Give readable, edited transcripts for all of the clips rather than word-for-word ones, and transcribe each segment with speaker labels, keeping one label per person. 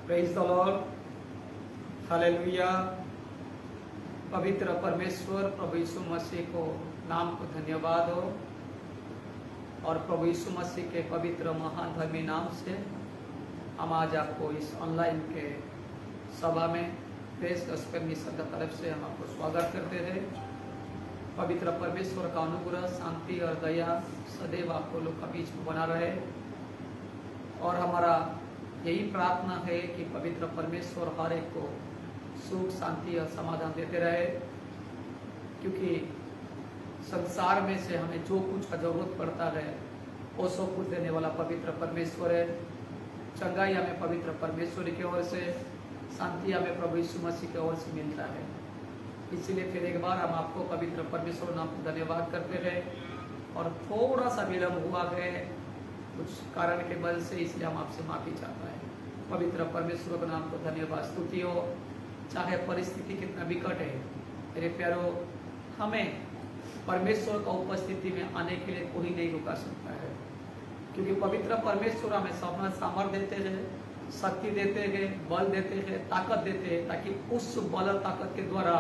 Speaker 1: Praise the Lord, hallelujah. पवित्र परमेश्वर प्रभु यीशु मसीह को नाम को धन्यवाद हो और प्रभु यीशु मसीह के पवित्र महान धर्मी नाम से हम आज आपको इस ऑनलाइन के सभा में प्रेस गॉस्पेल मिशन की तरफ से हम आपको स्वागत करते हैं। पवित्र परमेश्वर का अनुग्रह, शांति और दया सदैव आपको लोग का बीच में बना रहे और हमारा यही प्रार्थना है कि पवित्र परमेश्वर हर एक को सुख, शांति और समाधान देते रहे, क्योंकि संसार में से हमें जो कुछ का जरूरत पड़ता है वो सब कुछ देने वाला पवित्र परमेश्वर है। चंगाई हमें पवित्र परमेश्वर की ओर से, शांति हमें प्रभु यीशु मसीह की ओर से मिलता है। इसलिए फिर एक बार हम आपको पवित्र परमेश्वर नाम को धन्यवाद करते हैं और थोड़ा सा विलम्ब हुआ है कुछ कारण के बल से, इसलिए हम आपसे माफी चाहता है। पवित्र परमेश्वर के नाम को धन्यवाद, स्तुति हो। चाहे परिस्थिति कितना विकट है मेरे प्यारो, हमें परमेश्वर का उपस्थिति में आने के लिए कोई नहीं रुका सकता है, क्योंकि पवित्र परमेश्वर हमें सामर्थ्य देते हैं, शक्ति देते हैं, बल देते हैं, ताकत देते हैं, ताकि उस बल और ताकत के द्वारा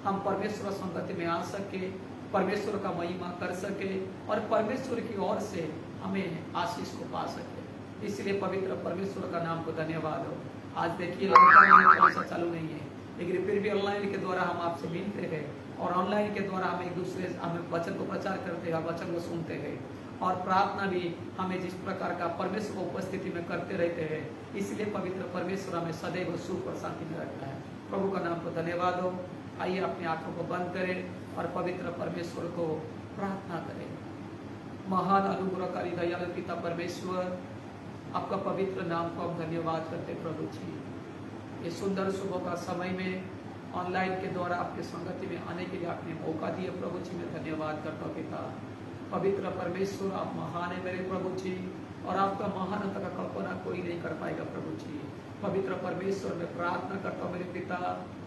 Speaker 1: हम परमेश्वर संगति में आ सके, परमेश्वर का महिमा कर सके और परमेश्वर की ओर से हमें आशीष को पा सके। इसलिए पवित्र परमेश्वर का नाम को धन्यवाद हो। आज देखिए ऐसा चालू नहीं है, लेकिन फिर भी ऑनलाइन के द्वारा हम आपसे मिलते हैं और ऑनलाइन के द्वारा हम एक दूसरे हमें वचन को प्रचार करते हैं, वचन को सुनते हैं और प्रार्थना भी हमें जिस प्रकार का परमेश्वर को उपस्थिति में करते रहते हैं। इसलिए पवित्र परमेश्वर हमें सदैव सुख और शांति में रखता है। प्रभु का नाम को धन्यवाद हो। आइए अपनी आंखों को बंद करें और पवित्र परमेश्वर को प्रार्थना करें। महान अनुग्रहकारी दयालु पिता परमेश्वर, आपका पवित्र नाम को हम धन्यवाद करते प्रभु जी। ये सुंदर सुबह का समय में ऑनलाइन के द्वारा आपके संगति में आने के लिए आपने मौका दिया प्रभु जी, मैं धन्यवाद करता हूँ पिता। पवित्र परमेश्वर, आप महान है मेरे प्रभु जी और आपका महानता का कल्पना कोई नहीं कर पाएगा प्रभु जी। पवित्र परमेश्वर, मैं प्रार्थना करता हूँ मेरे पिता,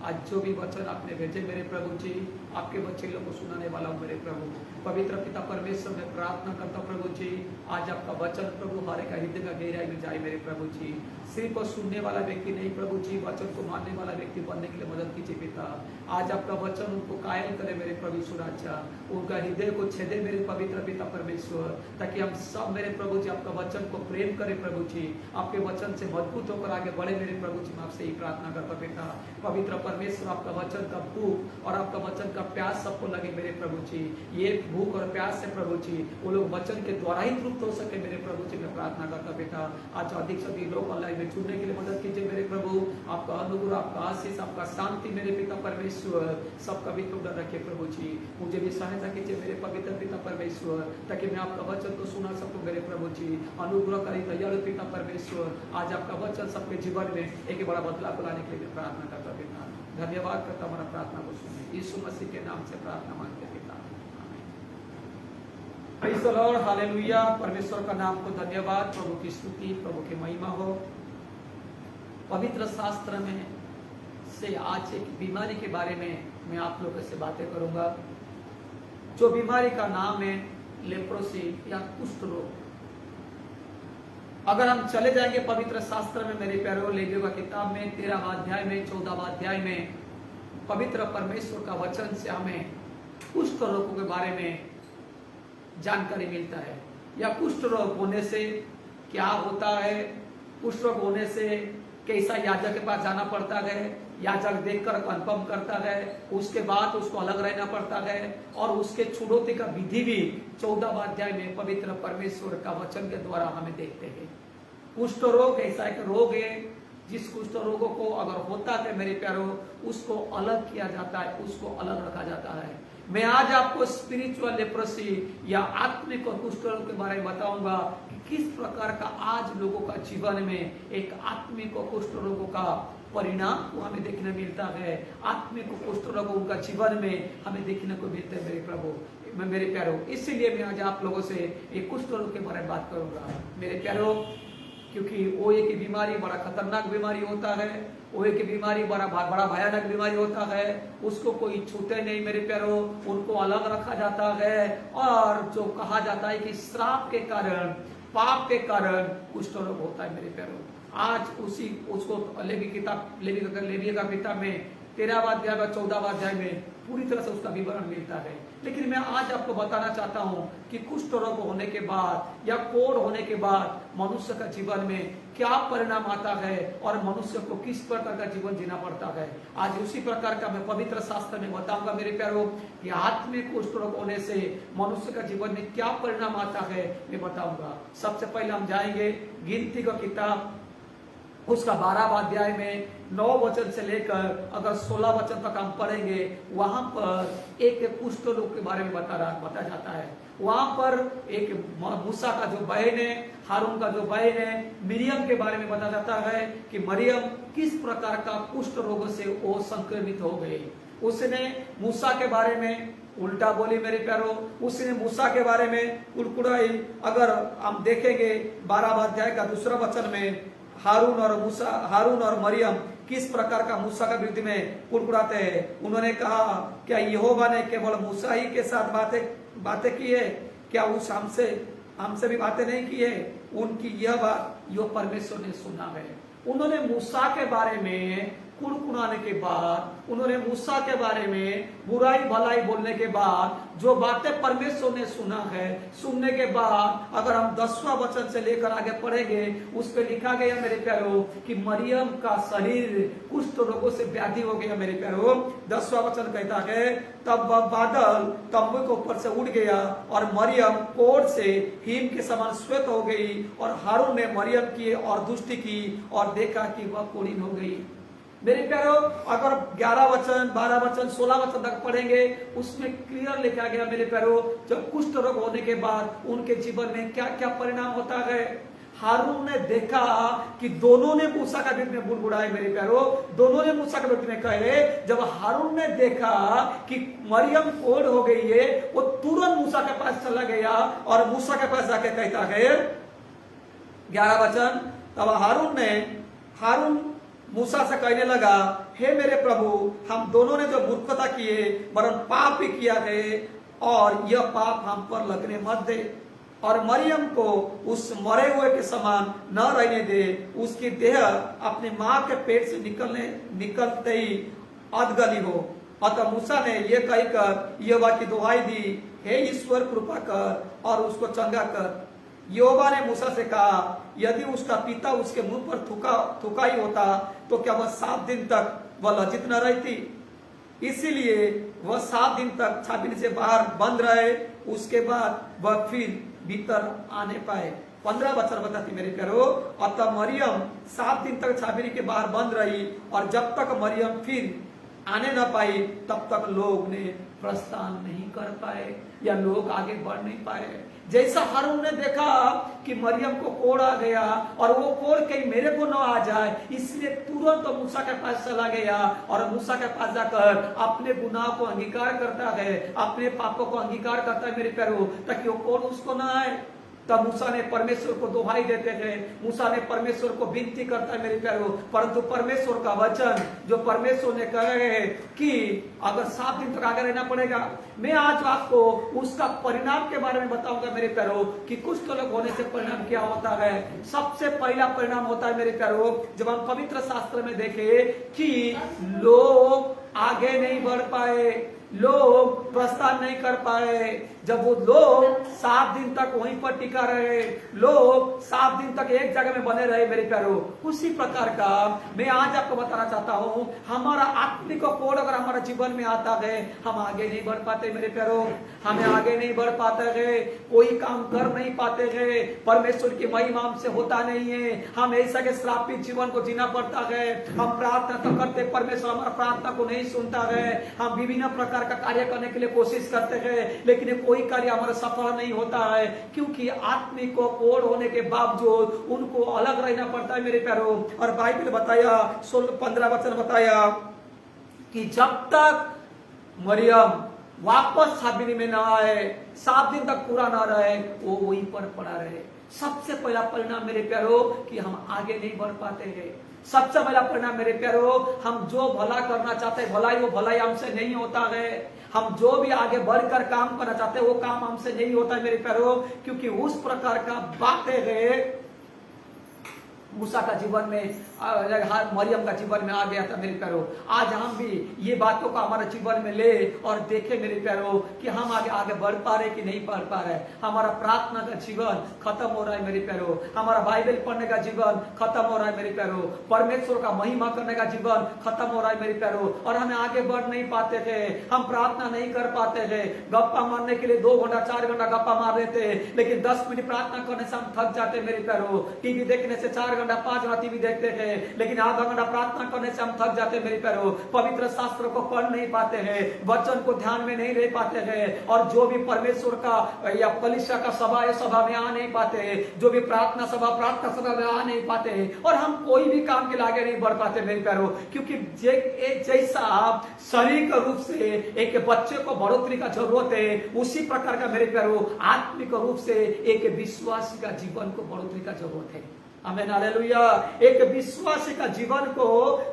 Speaker 1: आज जो भी वचन आपने भेजे मेरे प्रभु जी, आपके बच्चे लोगों को सुनाने वाला हूँ मेरे प्रभु। पवित्र पिता परमेश्वर, मैं प्रार्थना करता हूँ प्रभु जी, आज आपका वचन प्रभु हर एक हृदय का गहराई में जाए मेरे प्रभु जी। सिर्फ सुनने वाला व्यक्ति नहीं प्रभु जी, वचन को मानने वाला व्यक्ति बनने के लिए मदद कीजिए पिता। आज आपका वचन उनको कायल करे मेरे प्रभु सुराजा, उनका हृदय को छेदे मेरे पवित्र पिता परमेश्वर, ताकि हम सब मेरे प्रभु जी आपका वचन को प्रेम करें प्रभु जी, आपके वचन से मजबूत होकर आगे बढ़े मेरे प्रभु जी। मैं आपसे ही प्रार्थना करता पिता। पवित्र परमेश्वर, आपका वचन का भूख और आपका वचन का प्यास सबको लगे मेरे प्रभु जी। ये भूख और प्यास है प्रभु जी, वो लोग वचन के द्वारा ही तृप्त हो सके मेरे प्रभु जी। मैं प्रार्थना करता बेटा, आज अधिक से अधिक लोग ऑनलाइन में जुड़ने के लिए मदद कीजिए मेरे प्रभु। आपका अनुग्रह, आपका आशीष, आपका शांति मेरे पिता परमेश्वर सबका भी उधर रखे प्रभु जी। मुझे भी सहायता कीजिए मेरे पवित्र पिता परमेश्वर, ताकि मैं आपका वचन को सुना सकूं मेरे प्रभु जी। अनुग्रहकारी दयालु पिता परमेश्वर, आज आपका वचन सबके जीवन में एक बड़ा बदलाव लाने के लिए प्रार्थना करता पिता। धन्यवाद करता हमारा प्रार्थना को सुने, यीशु मसीह के नाम से प्रार्थना मांगते पिता, प्रेज़ द लॉर्ड, हालेलुया। परमेश्वर का नाम को धन्यवाद, प्रभु की स्तुति, प्रभु की महिमा हो। पवित्र शास्त्र में से आज एक बीमारी के बारे में मैं आप लोगों से बातें करूंगा, जो बीमारी का नाम है लेप्रोसी या कुष्ठ रोग। अगर हम चले जाएंगे पवित्र शास्त्र में मेरे प्यारे, लेवियों का किताब में 13वां अध्याय में 14वां अध्याय में पवित्र परमेश्वर का वचन से हमें कुष्ठ रोगों के बारे में जानकारी मिलता है, या कुष्ठ रोग होने से क्या होता है, कुष्ठ रोग होने से कैसा याजक के पास जाना पड़ता है, याजक देखकर कंफर्म करता है, उसके बाद उसको अलग रहना पड़ता है और उसके छुड़ौती का विधि भी 14वां अध्याय में पवित्र परमेश्वर का वचन के द्वारा हमें देखते हैं। कुष्ठ रोग ऐसा एक रोग है जिस कुष्ठ रोगों को अगर होता है मेरे प्यारो, उसको अलग किया जाता है, उसको अलग रखा जाता है। मैं आज आपको स्पिरिचुअल लेप्रोसी या आत्मिक और कुष्ठ रोग के बारे में बताऊंगा कि किस प्रकार का आज लोगों का जीवन में एक आत्मिक और कुष्ठ रोगों का परिणाम को हमें देखने मिलता है। आत्मिक कुष्ठ रोग उनका जीवन में हमें देखने को मिलता है मेरे प्रभु, मेरे प्यारो। इसीलिए मैं आज आप लोगों से एक कुष्ठ रोग के बारे में बात करूंगा मेरे प्यारो, क्योंकि वो एक बीमारी बड़ा खतरनाक बीमारी होता है, वो एक बीमारी बड़ा भयानक बीमारी होता है, उसको कोई छूते नहीं मेरे प्यारो, उनको अलग रखा जाता है और जो कहा जाता है कि श्राप के कारण, पाप के कारण कुष्ठ रोग होता है मेरे प्यारो। आज उसको लेवी का किताब में 13वां अध्याय व 14वां अध्याय में पूरी तरह से उसका विवरण मिलता है। लेकिन मैं आज आपको बताना चाहता हूं कि कुष्ठ रोग होने के बाद या कोढ़ होने के बाद मनुष्य का जीवन में क्या परिणाम आता है और मनुष्य को किस प्रकार का जीवन जीना पड़ता है। आज उसी प्रकार का मैं पवित्र शास्त्र में बताऊंगा मेरे प्यारों कि आत्मिक कुष्ठ रोग होने से मनुष्य का जीवन में क्या परिणाम आता है, मैं बताऊंगा। सबसे पहले हम जाएंगे गिनती का किताब, उसका 12वां अध्याय में 9 वचन से लेकर अगर 16 वचन तक हम पढ़ेंगे, वहां पर एक कुष्ठ रोग के बारे में बताया जाता है। वहां पर एक मूसा का जो बहन है, हारून का जो बहन है, मरियम के बारे में बताया जाता है कि मरियम किस प्रकार का कुष्ठ रोग से वो संक्रमित हो गई। उसने मूसा के बारे में उल्टा बोली मेरे प्यारों, उसने मूसा के बारे में कुड़कुड़ाई। अगर हम देखेंगे 12वां अध्याय का 2 वचन में हारून और मरियम किस प्रकार का मूसा का विरुद्ध में कुड़कुड़ाते हैं। उन्होंने कहा क्या यहोवा ने केवल मूसा ही के साथ बातें की है, क्या उस हमसे भी बातें नहीं की है। उनकी यह बात यो परमेश्वर ने सुना है। उन्होंने मूसा के बारे में कुड़कुड़ाने के बाद, उन्होंने मूसा के बारे में बुराई भलाई बोलने के बाद जो बातें परमेश्वर ने सुना है, सुनने के बाद अगर हम 10वां वचन से लेकर आगे पढ़ेंगे, उस पर लिखा गया मेरे प्यारों कि मरियम का शरीर कुष्ठ रोगों से व्याधि हो गया मेरे प्यारों। 10वां वचन कहता है तब वह बादल तंबू के ऊपर से उड़ गया और मरियम कोढ़ से हिम के समान श्वेत हो गई। और हारून ने मरियम की और दुष्टि की और देखा कि वह कोढ़ीन हो गई। मेरे प्यारों अगर 11 वचन 12 वचन 16 वचन तक पढ़ेंगे, उसमें क्लियर लिखा गया मेरे प्यारों जब कुष्ठ रोग होने के बाद उनके जीवन में क्या क्या परिणाम होता है। हारून ने देखा कि दोनों ने मूसा का विरुद्ध में बुड़बुड़ाए मेरे प्यारों, दोनों ने मूसा के विरुद्ध में कहे। जब हारून ने देखा कि मरियम कोढ़ हो गई है, वो तुरंत मूसा के पास चला गया और मूसा के पास जाके कहता है 11 वचन, तब हारून मूसा से कहने लगा हे मेरे प्रभु, हम दोनों ने जो मूर्खता किए वरन पाप भी किया है और यह पाप हम पर लगने मत दे और मरियम को उस मरे हुए के समान न रहने दे। उसकी देह अपनी मां के पेट से निकलते ही अधगली हो। अतः मूसा ने यह कहकर यहोवा की दुहाई दी, हे ईश्वर कृपा कर और उसको चंगा कर। यहोवा ने मूसा से कहा यदि उसका पिता उसके मुंह पर थूका ही होता तो क्या वह 7 दिन तक वह लज्जित न रहती। इसीलिए वह 7 दिन तक छाबनी से बाहर बंद रहे, उसके बाद वह फिर भीतर आने पाए। 15 वचन बताती मेरे प्यारों, अतः मरियम 7 दिन तक छाबनी के बाहर बंद रही और जब तक मरियम फिर आने न पाई तब तक लोग ने प्रस्थान नहीं कर पाए या लोग आगे बढ़ नहीं पाए। जैसा हारून ने देखा कि मरियम को कोढ़ आ गया और वो कोढ़ कहीं मेरे को न आ जाए, इसलिए तुरंत मूसा के पास चला गया और मूसा के पास जाकर अपने गुनाह को अंगीकार करता है, अपने पापों को अंगीकार करता है मेरे प्यारों, ताकि वो कोढ़ उसको न आए। तब मूसा ने परमेश्वर को दुहाई देते हैं, मूसा ने परमेश्वर को विनती करता है मेरे प्यारों। परंतु परमेश्वर का वचन जो परमेश्वर ने कहे है कि अगर 7 दिन तक आगे रहना पड़ेगा। मैं आज आपको उसका परिणाम के बारे में बताऊंगा मेरे प्यारों कि कुष्ठ रोग होने से परिणाम क्या होता है। सबसे पहला परिणाम होता है मेरे प्यारों, जब हम पवित्र शास्त्र में देखें कि लोग आगे नहीं बढ़ पाए, लोग प्रस्थान नहीं कर पाए। जब वो लोग 7 दिन तक वहीं पर टिका रहे, लोग 7 दिन तक एक जगह में बने रहे मेरे प्यारों, उसी प्रकार का मैं आज आपको बताना चाहता हूं, हमारा आत्मिक कोढ़ अगर हमारा जीवन में आता है, हम आगे नहीं बढ़ पाते मेरे प्यारों, हमें आगे नहीं बढ़ पाते हैं, कोई काम कर नहीं पाते हैं, परमेश्वर की महिमा हमसे होता नहीं है, हम ऐसा के श्रापित जीवन को जीना पड़ता है। हम प्रार्थना तो करते, परमेश्वर हमारा प्रार्थना को नहीं सुनता है, हम विभिन्न प्रकार का कार्य करने के लिए कोशिश करते हैं, लेकिन कोई कार्य हमारा सफल नहीं होता है, क्योंकि आत्मिक कोढ़ होने के बावजूद उनको अलग रहना पड़ता है मेरे प्यारों। और बाइबल बताया 15 वचन बताया कि जब तक मरियम वापस छाबनी में ना आए, 7 दिन तक पूरा ना रहे, वो वहीं पर पड़ा रहे। सबसे पहला परिणाम मेरे प्यारों कि हम आगे नहीं बढ़ पाते हैं। सबसे पहला परिणाम मेरे प्यारों, हम जो भला करना चाहते हैं भलाई, वो भलाई हमसे नहीं होता है। हम जो भी आगे बढ़कर काम करना चाहते हैं वो काम हमसे नहीं होता है मेरे प्यारों, क्योंकि उस प्रकार का बातें है मूसा का जीवन में, मरियम का जीवन में आ गया था मेरे प्यारो। आज हम भी ये बातों को हमारे जीवन में ले और देखे मेरे प्यारो कि हम आगे आगे बढ़ पा रहे कि नहीं बढ़ पा रहे। हमारा प्रार्थना का जीवन खत्म हो रहा है मेरे प्यारो, हमारा बाइबल पढ़ने का जीवन खत्म हो रहा है मेरे प्यारो, परमेश्वर का महिमा करने का जीवन खत्म हो रहा है मेरे प्यारो, और हमें आगे बढ़ नहीं पाते थे। हम प्रार्थना नहीं कर पाते थे। गप्पा मारने के लिए 2 घंटा 4 घंटा गप्पा मार रहे थे, लेकिन 10 मिनट प्रार्थना करने से हम थक जाते मेरे प्यारो। टीवी देखने से 4 घंटा 5 घंटा टीवी देखते थे, लेकिन आधा घंटा प्रार्थना करने से हम थक जाते मेरे प्यारो। पवित्र शास्त्र को पढ़ नहीं पाते हैं, वचन को ध्यान में नहीं रह पाते हैं, और जो भी परमेश्वर का या कलीसिया का सभा है सभा में आ नहीं पाते, जो भी प्रार्थना सभा में आ नहीं पाते, और हम कोई भी काम के आगे नहीं बढ़ पाते मेरे प्यारो। क्योंकि जैसा शारीरिक रूप से एक बच्चे को बढ़ोतरी का जरूरत है, उसी प्रकार का मेरे प्यारो आत्मिक रूप से एक विश्वासी का जीवन को बढ़ोतरी का जरूरत है। आमीन, हालेलुया। एक विश्वासी का जीवन को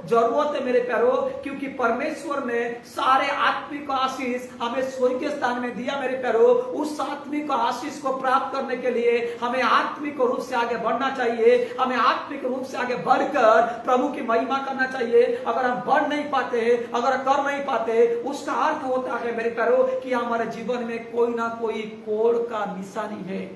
Speaker 1: जरूरत है मेरे प्यारो, क्योंकि परमेश्वर ने सारे आत्मिक आशीष हमें स्वर्गीय स्थान में दिया मेरे प्यारो। उस आत्मिक आशीष को प्राप्त करने के लिए हमें आत्मिक रूप से आगे बढ़ना चाहिए, हमें आत्मिक रूप से आगे बढ़कर प्रभु की महिमा करना चाहिए। अगर हम बढ़ नहीं पाते, अगर कर नहीं पाते, उसका अर्थ होता है मेरे प्यारो कि हमारे जीवन में कोई ना कोई कोड़ का निशानी है।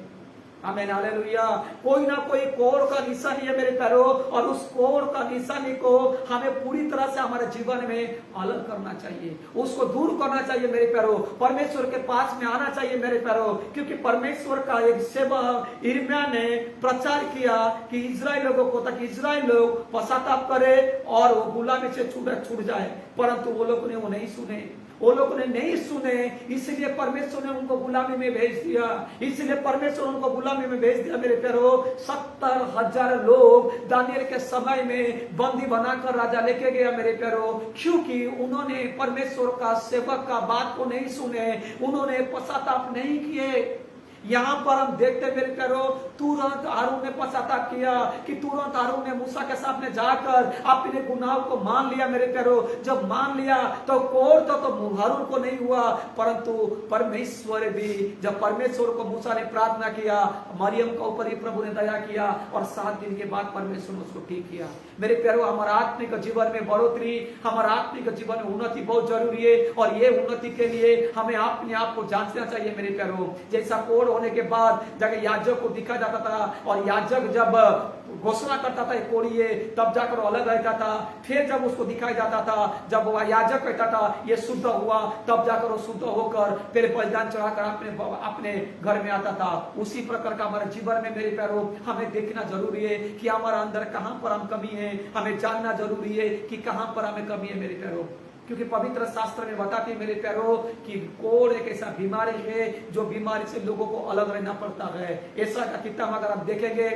Speaker 1: आमीन, हालेलुया। कोई ना कोई कोड़ का निशानी है मेरे प्यारो, और उस कोड़ का निशानी को हमें पूरी तरह से हमारे जीवन में अलग करना चाहिए, उसको दूर करना चाहिए मेरे प्यारो। परमेश्वर के पास में आना चाहिए मेरे प्यारो, क्योंकि परमेश्वर का एक सेवक यिर्मयाह ने प्रचार किया कि इजराइल लोगों को, ताकि इजराइल लोग पश्चाताप करे और वो गुलामी से छूट जाए, परंतु वो लोगों ने वो नहीं सुने, वो लोगों ने नहीं सुने, इसलिए परमेश्वर ने उनको गुलामी में भेज दिया, इसलिए परमेश्वर उनको गुलामी में भेज दिया मेरे प्यारो। 70,000 लोग दानियल के समय में बंदी बनाकर राजा लेके गया मेरे प्यारो, क्योंकि उन्होंने परमेश्वर का सेवक का बात को नहीं सुने, उन्होंने पश्चाताप नहीं किए। यहाँ पर हम देखते मेरे प्यारो, तुरंत हारून ने पश्चाताप किया, कि तुरंत हारून ने मूसा के सामने जाकर अपने गुनाह को मान लिया मेरे प्यारो। जब मान लिया तो कोड़ तो हारून को नहीं हुआ, परंतु परमेश्वर भी, जब परमेश्वर को मूसा ने प्रार्थना किया, मरियम के ऊपर ही प्रभु ने दया किया, और 7 दिन के बाद परमेश्वर ने उसको ठीक किया। मेरे प्यारो, हमारा आत्मिक जीवन में बढ़ोतरी, हमारा आत्मिक जीवन में उन्नति बहुत जरूरी है, और ये उन्नति के लिए हमें अपने आप को जांचना चाहिए मेरे प्यारो। जैसा कोड़ होने के बाद जब याजक को दिखा जाता था, और याजक जब घोषणा करता था कोड़ी है, तब जाकर अलग रहता था। फिर जब उसको दिखाया जाता था, जब वह याजक कहता था ये शुद्ध हुआ, तब जाकर वो शुद्ध होकर फिर बलिदान चढ़ाकर अपने घर में आता था। उसी प्रकार का हमारे जीवन में मेरे प्यारो हमें देखना जरूरी है कि हमारा अंदर कहां पर हम कमी है, हमें जानना जरूरी है कि कहां पर हमें कमी है मेरे प्यारो। क्योंकि पवित्र शास्त्र में बताते हैं मेरे प्यारो कि कोड़ एक ऐसा बीमारी है जो बीमारी से लोगों को अलग रहना पड़ता है। ऐसा का किताब अगर आप देखेंगे,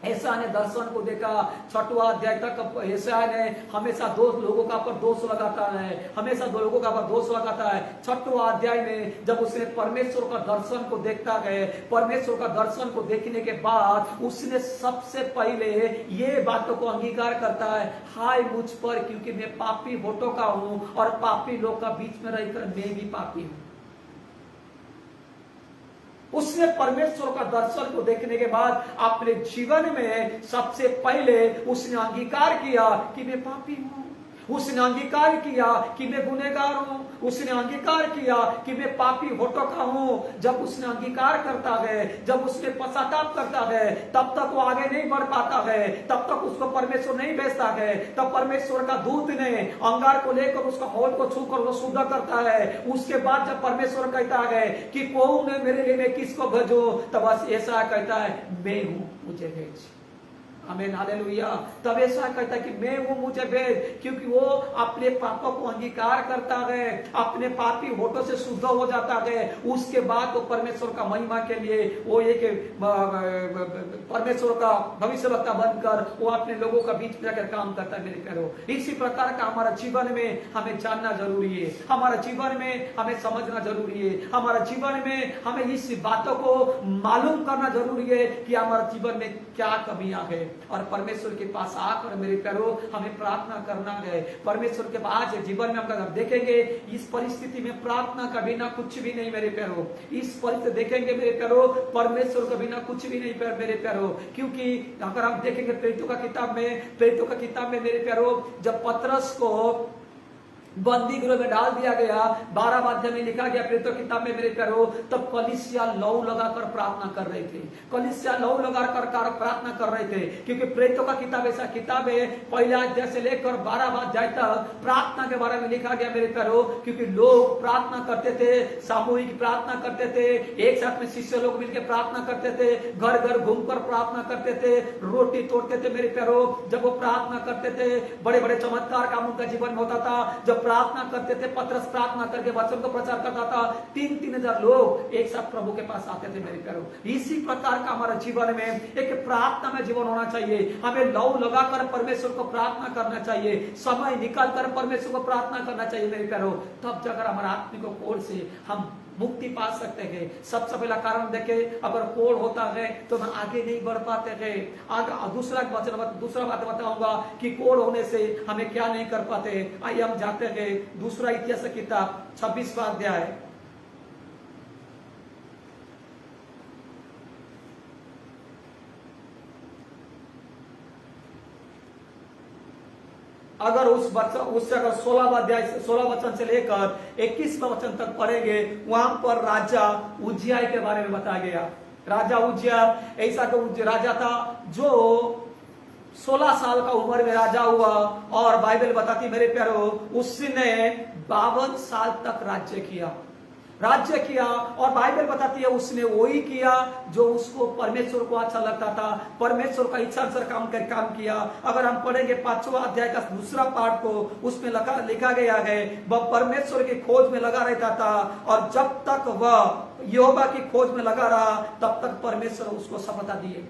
Speaker 1: ऐसा ने दर्शन को देखा 6वां अध्याय तक, ऐसा ने हमेशा 2 लोगों का पर दोष लगाता है, हमेशा 2 लोगों का पर दोष लगाता है। 6वां अध्याय में जब उसने परमेश्वर का दर्शन को देखता है, परमेश्वर का दर्शन को देखने के बाद उसने सबसे पहले ये बातों को अंगीकार करता है, हाय मुझ पर, क्योंकि मैं पापी होठों का हूं, और पापी लोग का बीच में रहकर मैं भी पापी हूं। उसने परमेश्वर का दर्शन को देखने के बाद अपने जीवन में सबसे पहले उसने अंगीकार किया कि मैं पापी हूं, उसने अंगीकार किया कि मैं गुनहगार हूं, उसने अंगीकार किया कि मैं पापी होठों का हूं। जब उसने अंगीकार करता है, जब उसने पश्चाताप करता है, तब तक वो आगे नहीं बढ़ पाता है, तब तक उसको परमेश्वर नहीं भेजता है। तब परमेश्वर का दूत ने अंगार को लेकर उसका होठ को छूकर वो शुद्ध करता है। उसके बाद जब परमेश्वर कहता है कि कौन है मेरे लिए, मैं किसको भेजूं, तब बस ऐसा कहता है, मैं हूं, मुझे भेज। आमीन, हालेलुया। तब ऐसा कहता है कि मैं हूं, मुझे भेज, क्योंकि वो अपने पापों को अंगीकार करता है, अपने पापी होठों से शुद्ध हो जाता है। उसके बाद वो परमेश्वर का महिमा के लिए वो एक परमेश्वर का भविष्यवक्ता बनकर वो अपने लोगों का बीच में जाकर काम करता है मेरे प्यारो। इसी प्रकार का हमारा जीवन में हमें जानना जरूरी है, हमारा जीवन में हमें समझना जरूरी है, हमारा जीवन में हमें इस बातों को मालूम करना जरूरी है कि हमारे जीवन में क्या कमियां है, और परमेश्वर के पास आकर मेरे प्यारो हमें प्रार्थना करना है। परमेश्वर के पास जीवन में हम अगर देखेंगे इस परिस्थिति में प्रार्थना का बिना कुछ भी नहीं मेरे प्यारो, इस परिस्थिति देखेंगे मेरे प्यारो परमेश्वर का बिना कुछ भी नहीं मेरे प्यारो। क्योंकि अगर हम देखेंगे प्रेरितों का किताब में मेरे प्यारो जब पतरस को बंदी गृह में डाल दिया गया, 12 अध्याय में लिखा गया प्रेरितों की किताब में मेरे प्यारो, तब कलीसिया लौ लगाकर प्रार्थना कर रहे थे, कलीसिया लौ लगाकर प्रार्थना कर रहे थे। क्योंकि प्रेरितों का किताब ऐसा किताब है, पहला अध्याय से लेकर 12 अध्याय तक प्रार्थना के बारे में लिखा गया मेरे प्यारो। क्योंकि लोग प्रार्थना करते थे, सामूहिक प्रार्थना करते थे, एक साथ में शिष्य लोग मिलकर प्रार्थना करते थे, घर घर घूमकर प्रार्थना करते थे, रोटी तोड़ते थे मेरे प्यारो। जब वो प्रार्थना करते थे बड़े बड़े चमत्कार काम उनका जीवन में होता था। जब प्रार्थना करते थे, पतरस प्रार्थना करके वचन को प्रचार करता था, 3-3 हजार लोग एक साथ प्रभु के पास आते थे मेरे प्यारो। इसी प्रकार का हमारा जीवन में एक प्रार्थना में जीवन होना चाहिए। हमें लौ लगाकर परमेश्वर को प्रार्थना करना चाहिए, समय निकाल कर परमेश्वर को प्रार्थना करना चाहिए मेरे प्यारो। तब जाकर हमारा आत्मिक कोड़ से हम मुक्ति पा सकते हैं। सबसे पहला कारण देखे, अगर कोड़ होता है तो हम आगे नहीं बढ़ पाते हैं। आगे दूसरा बात बताऊंगा कि कोड़ होने से हमें क्या नहीं कर पाते। आइए हम जाते हैं दूसरा इतिहास की किताब 26वां अध्याय। अगर उससे अगर 16 वचन से लेकर 21वां वचन तक पढ़ेंगे, वहां पर राजा उज्जियाह के बारे में बताया गया। राजा उज्जियाह ऐसा तो राजा था जो 16 साल का उम्र में राजा हुआ, और बाइबल बताती मेरे प्यारो उसने 52 साल तक राज्य किया। और बाइबल बताती है उसने वही किया जो उसको परमेश्वर को अच्छा लगता था, परमेश्वर का इच्छा अनुसार काम किया। अगर हम पढ़ेंगे 5वां अध्याय का दूसरा पार्ट को, उसमें लिखा गया है वह परमेश्वर की खोज में लगा रहता था, और जब तक वह यहोवा की खोज में लगा रहा तब तक परमेश्वर उसको सफलता दिए।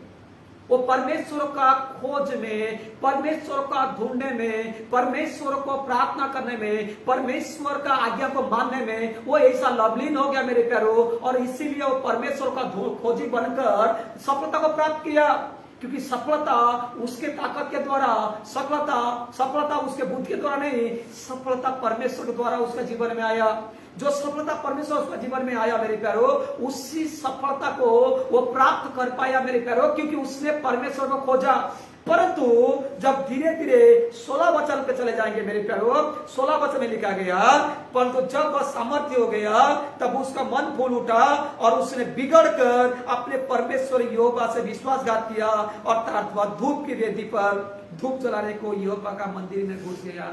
Speaker 1: वो परमेश्वर का खोज में, परमेश्वर का ढूंढने में, परमेश्वर को प्रार्थना करने में, परमेश्वर का आज्ञा को मानने में वो ऐसा लवलीन हो गया मेरे प्यारो, और इसीलिए वो परमेश्वर का खोजी बनकर सफलता को प्राप्त किया। क्योंकि सफलता उसके ताकत के द्वारा, सफलता उसके बुद्धि के द्वारा नहीं, सफलता परमेश्वर के द्वारा उसके जीवन में आया। जो सफलता परमेश्वर उसके जीवन में आया मेरे प्यारो, उसी सफलता को वो प्राप्त कर पाया मेरे प्यारो, क्योंकि उसने परमेश्वर को खोजा। परंतु जब धीरे धीरे 16 वचन पे चले जाएंगे मेरे प्यारो, 16 वचन में लिखा गया, परंतु जब वह सामर्थ्य हो गया तब उसका मन फूल उठा और उसने बिगड़कर अपने परमेश्वर यहोवा से विश्वासघात किया, अर्थात वह धूप की वेदी पर धूप जलाने को यहोवा का मंदिर में घुस गया।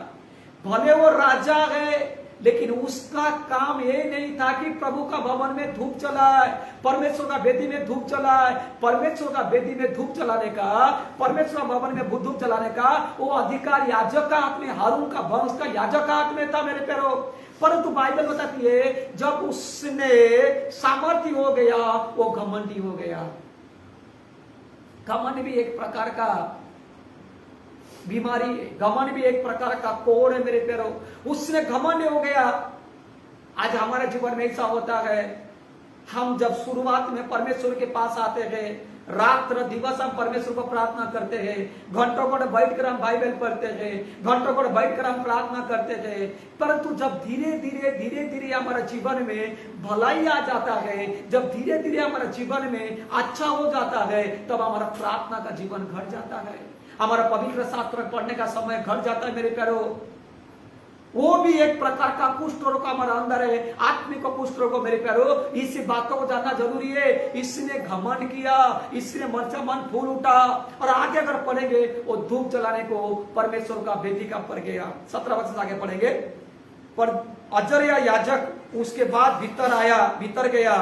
Speaker 1: भले वो राजा है, लेकिन उसका काम ये नहीं था कि प्रभु का भवन में धूप जलाए, परमेश्वर का वेदी में धूप जलाए। परमेश्वर का वेदी में धूप जलाने का, परमेश्वर भवन में धूप जलाने का वो अधिकार याजक का हाथ में, हारून का वंश का याजक का हाथ में था मेरे प्यारो। परंतु बाइबल बताती है जब उसने सामर्थ्य हो गया वो घमंडी हो गया। घमंड भी एक प्रकार का बीमारी है, घमंड भी एक प्रकार का कोड़ है मेरे प्यारो। उसने घमंड हो गया। आज हमारे जीवन में ऐसा होता है, हम जब शुरुआत में परमेश्वर के पास आते हैं, रात्र दिवस हम परमेश्वर को प्रार्थना करते हैं, घंटों को बैठकर हम बाइबल पढ़ते हैं, घंटों को बैठकर हम प्रार्थना करते थे। परंतु जब धीरे धीरे हमारा जीवन में भलाई आ जाता है, जब धीरे धीरे हमारा जीवन में अच्छा हो जाता है, तब हमारा प्रार्थना का जीवन घट जाता है, हमारा पवित्र शास्त्र पढ़ने का समय घट जाता है मेरे प्यारो। वो भी एक प्रकार का कुष्ठ रोग हमारा अंदर है, आत्मिक कुष्ठ रोग मेरे प्यारो। इसी बातों को जानना जरूरी है। इसने घमंड किया, इसने मन फूल उठा, और आगे अगर पढ़ेंगे वो धूप जलाने को परमेश्वर का वेदी का पर गया। 17 वचन आगे पढ़ेंगे। पर अजर्या याजक उसके बाद भीतर गया,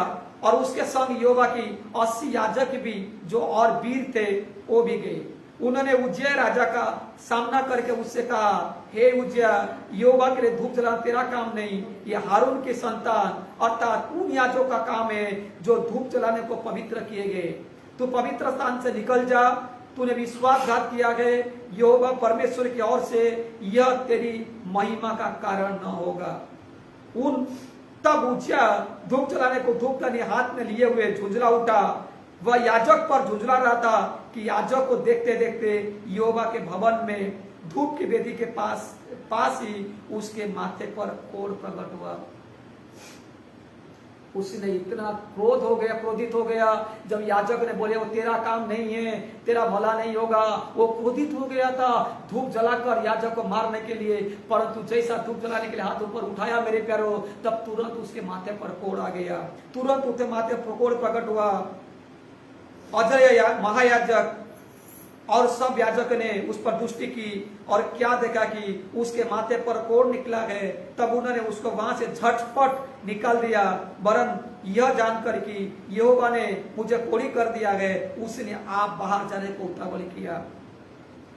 Speaker 1: और उसके संग यहोवा की 80 याजक भी जो और वीर थे वो भी गए। उन्होंने उज्जियाह राजा का सामना करके उससे कहा, हे उज्जियाह, यहोवा के लिए धूप जलाना तेरा काम नहीं, ये हारून के संतान अर्थात उन याजकों का काम है जो धूप जलाने को पवित्र किए गए। तू पवित्र स्थान से निकल जा, तूने विश्वासघात किया है यहोवा परमेश्वर की ओर से, यह तेरी महिमा का कारण न होगा। तब उज्जियाह धूप जलाने को धूप का हाथ में लिए हुए झुंझला उठा। वह याजक पर झुंझला रहा था कि याजक को देखते देखते यहोवा के भवन में धूप की वेदी के पास ही उसके माथे पर कोढ़ प्रकट हुआ। उसने इतना क्रोधित हो गया जब याजक ने बोले वो तेरा काम नहीं है, तेरा भला नहीं होगा। वो क्रोधित हो गया था धूप जलाकर याजक को मारने के लिए, परंतु जैसा धूप जलाने के लिए हाथ ऊपर उठाया मेरे प्यारो, तब तुरंत उसके माथे पर कोढ़ आ गया, तुरंत उसके माथे पर कोढ़ प्रकट हुआ। अजय महायाजक और सब याजक ने उस पर दृष्टि की और क्या देखा कि उसके माथे पर कोढ़ निकला है। तब उन्होंने उसको वहां से झटपट निकाल दिया, वरन यह जानकर कि यहोवा ने मुझे कोढ़ी कर दिया है, उसने आप बाहर जाने को उतावली किया।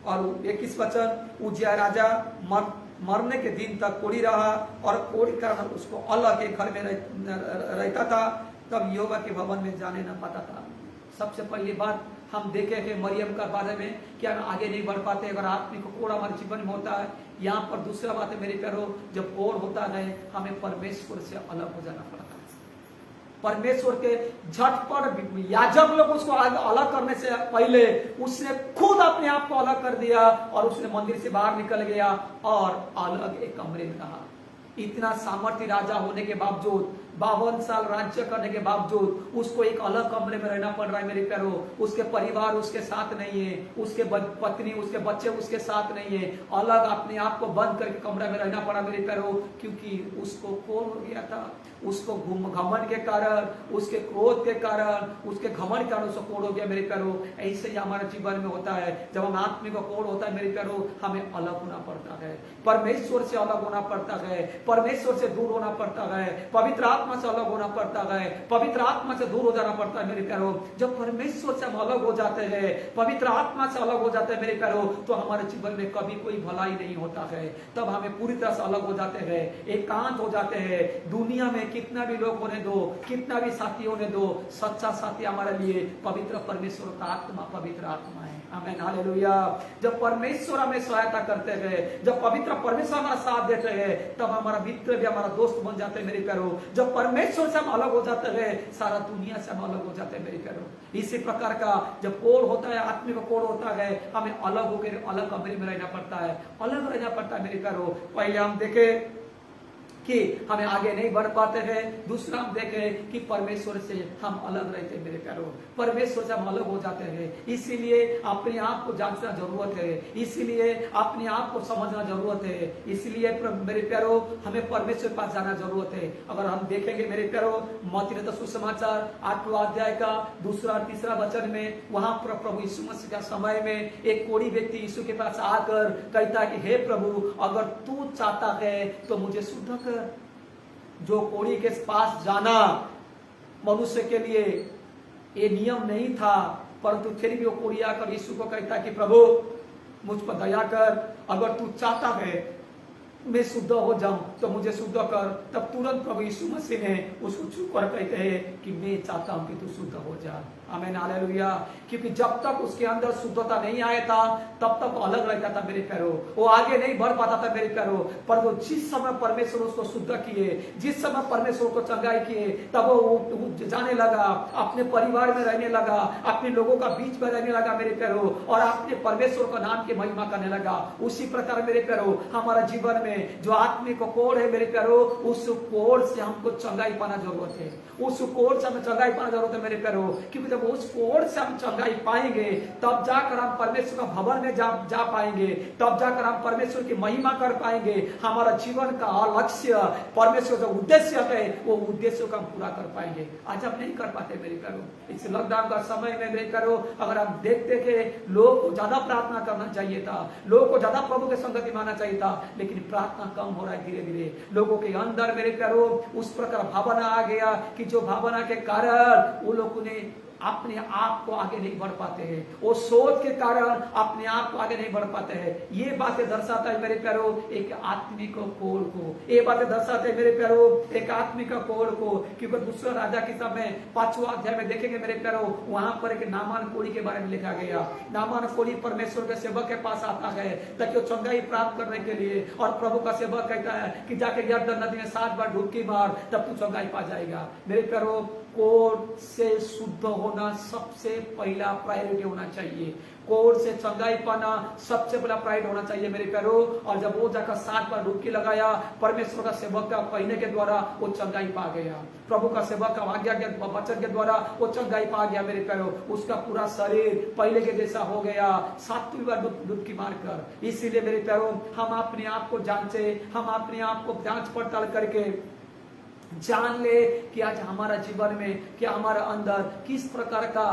Speaker 1: और 21 वचन, उज्जियाह राजा मरने के दिन तक कोढ़ी रहा और कोढ़ी के कारण उसको अलग एक घर में रहता था, तब यहोवा के भवन में जाने न पाता था। सबसे पहली बात हम देखे कि मरियम का बारे में क्या हम आगे नहीं बढ़ पाते अगर आत्मिक कोढ़ हमारे जीवन में होता है। यहाँ पर दूसरा बात है मेरे प्यारो, जब कोढ़ होता है हमें परमेश्वर से अलग हो जाना पड़ता है। परमेश्वर के झटपट याजक लोग उसको अलग करने से पहले उसने खुद अपने आप को अलग कर दिया और उसने मंदिर से बाहर निकल गया और अलग एक कमरे में रहा। इतना सामर्थ्य राजा होने के बावजूद, 52 साल राज्य करने के बावजूद उसको एक अलग कमरे में रहना पड़ रहा है मेरे प्यारो। उसके परिवार उसके साथ नहीं है, उसके पत्नी उसके बच्चे उसके साथ नहीं है, अलग अपने आप को बंद करके कमरे में रहना पड़ा मेरे प्यारो, क्योंकि उसको कोढ़ हो गया था। उसको घमंड के कारण, उसके क्रोध के कारण, उसके घमंड के कारण उसको कोढ़ हो गया मेरे प्यारो। ऐसे ही हमारे जीवन में होता है, जब हम आत्मिक कोढ़ होता है मेरे प्यारो, हमें अलग होना पड़ता है, परमेश्वर से अलग होना पड़ता है, परमेश्वर से दूर होना पड़ता है, पवित्र आत्मा से अलग होना पड़ता है, पवित्र आत्मा से दूर हो जाना पड़ता है मेरे प्यारो। जब परमेश्वर से हम अलग हो जाते हैं, पवित्र आत्मा से अलग हो जाते हैं मेरे प्यारो, तो हमारे जीवन में कभी कोई भलाई नहीं होता है। तब हमें पूरी तरह से अलग हो जाते हैं, एकांत हो जाते हैं। दुनिया में कितना भी लोग होने दो, कितना भी साथी होने दो, सच्चा साथी हमारे लिए पवित्र परमेश्वर का आत्मा, पवित्र आत्मा है। आमीन, हालेलुया। जब परमेश्वर हमें सहायता करते हैं, जब पवित्र परमेश्वर हमारा साथ देते हैं, तब हमारा मित्र भी हमारा दोस्त बन जाते हैं मेरे प्यारो। जब परमेश्वर से हम अलग हो जाते हैं, सारा दुनिया से हम अलग हो जाते हैं मेरे प्यारो। इसी प्रकार का जब कोढ़ होता है, आत्मिक कोढ़ होता है, हमें अलग होकर अलग कमरे में रहना पड़ता है, अलग रहना पड़ता है मेरे प्यारो। पहले हम देखें कि हमें आगे नहीं बढ़ पाते हैं, दूसरा हम देखें कि परमेश्वर से हम अलग रहते हैं मेरे प्यारो, परमेश्वर से हम अलग हो जाते हैं। इसीलिए अपने आप को जांचना जरूरत है, इसीलिए अपने आप को समझना जरूरत है, इसलिए मेरे प्यारो हमें परमेश्वर के पास जाना जरूरत है। अगर हम देखेंगे मेरे प्यारो मत्ती रचित सुसमाचार 8वां अध्याय का 2 और 3 वचन में, वहां पर प्रभु यीशु मसीह का समय में एक कोढ़ी व्यक्ति यीशु के पास आकर कहता है कि हे प्रभु, अगर तू चाहता है तो मुझे शुद्ध कर। जो कोढ़ी के पास जाना मनुष्य के लिए ये नियम नहीं था, परंतु फिर भी वो कोढ़ी आकर यीशु को कहता कि प्रभु मुझ पर दया कर, अगर तू चाहता है मैं शुद्ध हो जाऊं तो मुझे शुद्ध कर। तब तुरंत प्रभु यीशु मसीह ने उसको छू कर कहते हैं कि मैं चाहता हूं कि तू शुद्ध हो जा। आमीन, हालेलुया। क्योंकि जब तक उसके अंदर शुद्धता नहीं आया था तब तक अलग रहता था मेरे प्यारो, वो आगे नहीं बढ़ पाता था मेरे प्यारो। पर वो जिस समय परमेश्वर उसको शुद्ध किए, जिस समय परमेश्वर को चंगाई किए, तब वो जाने लगा, अपने परिवार में रहने लगा, अपने लोगों का बीच में रहने लगा मेरे प्यारो, और अपने परमेश्वर का नाम की महिमा करने लगा। उसी प्रकार मेरे प्यारो हमारा जीवन में जो आत्मिक कोढ़ है मेरे प्यारो, उस कोढ़ से हमको चंगाई पाना जरूरत है, उस कोढ़ से हमें चंगाई पाना जरूरत है मेरे प्यारो। क्योंकि जब उस कोढ़ से हम चंगाई पाएंगे तब जाकर हम परमेश्वर का भवन में जा पाएंगे, तब जाकर हम परमेश्वर की महिमा कर पाएंगे। हमारा जीवन का लक्ष्य, परमेश्वर का उद्देश्य है, वो उद्देश्य को हम पूरा कर पाएंगे। आज हम नहीं कर पाते मेरे प्यारो। इस लॉकडाउन का समय में मेरे प्यारो अगर हम देखते कि लोग को ज्यादा प्रार्थना करना चाहिए था, लोगों को ज्यादा प्रभु के संगति मानना चाहिए था, लेकिन प्रार्थना कम हो रहा है धीरे धीरे। लोगों के अंदर मेरे प्यारो उस प्रकार भावना आ गया कि जो भावना के कारण वो लोगों ने अपने आप को आगे नहीं बढ़ पाते हैं, वो सोच के कारण अपने आप को आगे नहीं बढ़ पाते हैं। ये बातें दर्शाता है मेरे प्यारो एक आत्मिक कोढ़ को, ये बातें दर्शाते हैं मेरे प्यारो एक आत्मिक कोढ़ को। क्योंकि दूसरा राजा की समय 5वां अध्याय में देखेंगे मेरे प्यारो, वहां पर एक नामान कोढ़ी के बारे में लिखा गया। नामान कोढ़ी परमेश्वर के सेवक के पास आता है ताकि वो चंगाई प्राप्त करने के लिए, और प्रभु का सेवक कहता है कि जाके यरदन नदी में 7 बार डुबकी मार, तब तू चंगाई पा जाएगा। मेरे प्यारो कोड से शुद्ध होना सबसे पहला प्रायोरिटी होना चाहिए। कोड से चंगाई पाना सबसे पहला प्राइड होना चाहिए मेरे प्यारो। और जब वो जाकर 7 बार डुबकी लगाया, परमेश्वर का सेवक का कहने के द्वारा वो चंगाई पा गया, प्रभु का सेवक का आज्ञा के वचन के द्वारा वो चंगाई पा गया मेरे प्यारो। उसका पूरा शरीर पहले के जैसा हो गया 7वीं बार डुबकी मारकर। इसीलिए मेरे प्यारो, हम अपने आप को जांचे, हम अपने आप को जांच पड़ताल करके जान ले कि आज हमारा जीवन में, क्या हमारा अंदर किस प्रकार का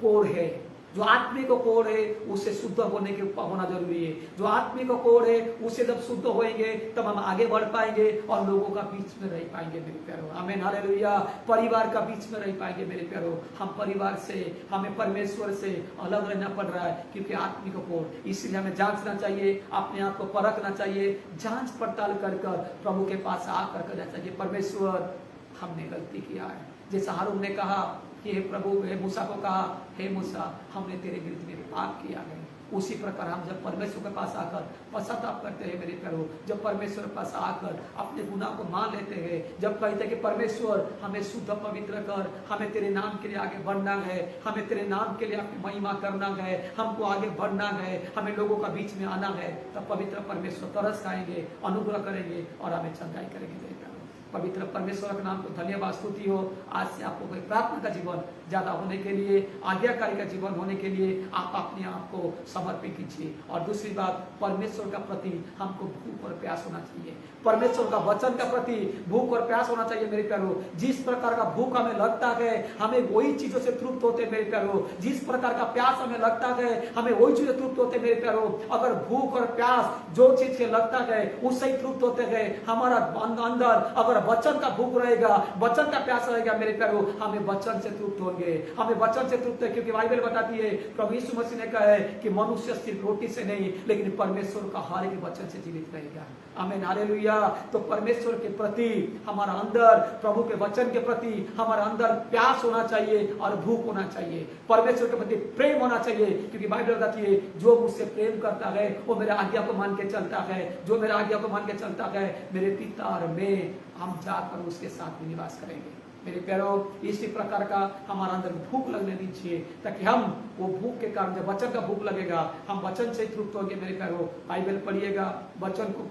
Speaker 1: कोड है। जो आत्मिक कोड है उसे शुद्ध होने के होना जरूरी है। जो आत्मिक कोड है उसे जब शुद्ध होएंगे तब हम आगे बढ़ पाएंगे और लोगों का बीच में रह पाएंगे मेरे प्यारो। आमीन, हालेलुया। परिवार का बीच में रह पाएंगे मेरे प्यारो। हम परिवार से, हमें परमेश्वर से अलग रहना पड़ रहा है क्योंकि आत्मिक कोड। इसलिए हमें जांचना चाहिए, अपने आप को परखना चाहिए, जांच पड़ताल कर प्रभु के पास आकर करना चाहिए, परमेश्वर हमने गलती किया है। जैसा हारून ने कहा कि हे प्रभु, हे मूसा को कहा, हे मूसा हमने तेरे विरुद्ध में पाप किया है। उसी प्रकार हम जब परमेश्वर के पास आकर पश्चाताप करते हैं मेरे प्यारो, जब परमेश्वर के पास आकर अपने गुनाह को मान लेते हैं, जब कहते हैं कि परमेश्वर हमें शुद्ध पवित्र कर, हमें तेरे नाम के लिए आगे बढ़ना है, हमें तेरे नाम के लिए अपनी महिमा करना है, हमको आगे बढ़ना है, हमें लोगों का बीच में आना है, तब पवित्र परमेश्वर तरस खाएंगे, अनुग्रह करेंगे और हमें चंगाई करेंगे मेरे प्यारो। पवित्र परमेश्वर के नाम को धन्यवाद स्तुति हो। आज से आपको कोई प्रार्थना का जीवन ज्यादा होने के लिए, आज्ञाकारी का जीवन होने के लिए आप अपने आप को समर्पित कीजिए। और दूसरी बात, परमेश्वर का प्रति हमको भूख और प्यास होना चाहिए। परमेश्वर का वचन का प्रति भूख और प्यास होना चाहिए मेरे प्यारो। जिस प्रकार का भूख हमें लगता है, हमें वही चीजों से तृप्त होते मेरे प्यारो। जिस प्रकार का प्यास हमें लगता है, हमें वही चीजें तृप्त होते मेरे प्यारो। अगर भूख और प्यास जो चीज से लगता है उससे ही तृप्त होते हैं। हमारा अंदर अगर वचन का भूख रहेगा, वचन का प्यास रहेगा मेरे प्यारो, हमें वचन से तृप्त होंगे, हमें वचन से तृप्त है। क्योंकि बाइबल बताती है, प्रभु यीशु मसीह ने कहा है कि मनुष्य सिर्फ रोटी से नहीं लेकिन परमेश्वर का हर एक वचन से जीवित रहेगा। आमीन, हालेलुया। तो परमेश्वर के प्रति हमारा अंदर, प्रभु के वचन के प्रति हमारा अंदर प्यास होना चाहिए और भूख होना चाहिए। परमेश्वर के प्रति प्रेम होना चाहिए, क्योंकि बाइबल बताती है जो मुझसे प्रेम करता है वो मेरे आज्ञा को मान के चलता है। जो मेरे आज्ञा को मान के चलता है, मेरे पिता और मैं हम जाकर उसके साथ भी निवास करेंगे। मेरे प्यारो, इसी प्रकार का हमारा अंदर भूख लगने दीजिए, ताकि हम वो भूख के कारण, जब वचन का भूख लगेगा हम वचन से तृप्त होंगे मेरे प्यारो। बाइबल पढ़िएगा, वचन को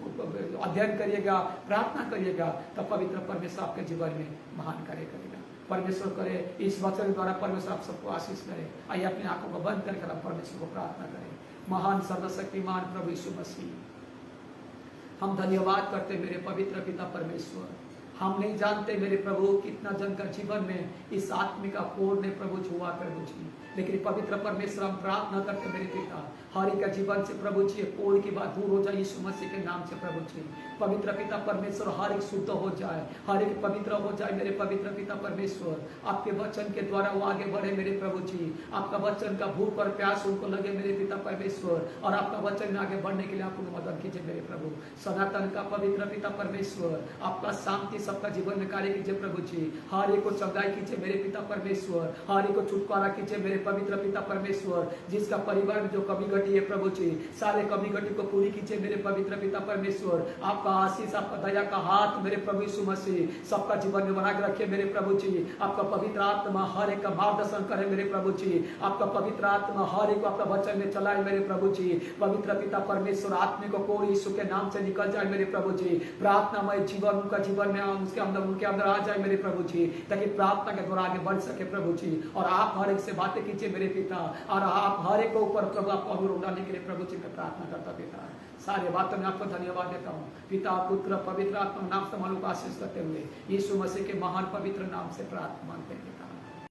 Speaker 1: अध्ययन करिएगा, प्रार्थना करिएगा, तब पवित्र परमेश्वर आपके जीवन में महान कार्य करेगा। परमेश्वर करे इस वचन के द्वारा परमेश्वर आप सबको आशीष करे। आइए अपनी आंखों को बंद करके आप परमेश्वर को प्रार्थना करें। महान सर्वशक्तिमान प्रभु यीशु मसीह, हम धन्यवाद करते मेरे पवित्र पिता परमेश्वर। हम नहीं जानते मेरे प्रभु कितना जन का जीवन में इस आत्मिक कोड ने प्रभु छुआ प्रभु जी, लेकिन पवित्र परमेश्वर हम प्रार्थना करते मेरे पिता, हर एक का जीवन से प्रभु जी कोड की बात दूर हो जाए यीशु मसीह के नाम से प्रभु जी। पवित्र पिता परमेश्वर हर एक शुद्ध हो जाए, हर एक पवित्र हो जाए मेरे पवित्र पिता परमेश्वर। आपके वचन के द्वारा वो आगे बढ़े मेरे प्रभु जी। आपका वचन का भूख और प्यास उनको लगे मेरे पिता परमेश्वर, और आपका वचन में आगे बढ़ने के लिए आप उनको मदद कीजिए मेरे प्रभु। सनातन का पवित्र पिता परमेश्वर, आपका शांति सबका जीवन में कार्य कीजिए प्रभु जी। हर एक को चंगाई कीजिए मेरे पिता परमेश्वर, हर एक को छुटकारा कीजिए मेरे पवित्र पिता परमेश्वर। जिसका परिवार में जो कमी घटी है प्रभु जी, सारे कमी घटी को पूरी कीजिए मेरे पवित्र पिता परमेश्वर। आपका आशीष, आपका दया का हाथ मेरे प्रभु यीशु मसीह सबका जीवन में बना के रखिए मेरे प्रभु जी। आपका पवित्र आत्मा हर एक का मार्गदर्शन करे मेरे प्रभु जी। आपका पवित्र आत्मा हर एक को आपका वचन में चलाए मेरे प्रभु जी। पवित्र पिता परमेश्वर, आत्मिक कोड यीशु के नाम से निकल जाए मेरे प्रभु जी। प्रार्थनामय जीवन उनका जीवन में उसके अंदर उनके अंदर आ जाए मेरे प्रभु जी, ताकि प्रार्थना के द्वारा आगे बढ़ सके प्रभु जी। और आप हर एक से बातें कीजिए मेरे पिता, और आप हर एक को ऊपर प्रभु आपको अनुरोध डालने के लिए प्रभु जी मैं प्रार्थना करता पिता। सारे बातों में आपको धन्यवाद देता हूँ पिता, पुत्र, पवित्र आत्मा नाम से मालूम आशीष करते हुए यीशु मसीह के महान पवित्र नाम से प्रार्थना मांगते हैं।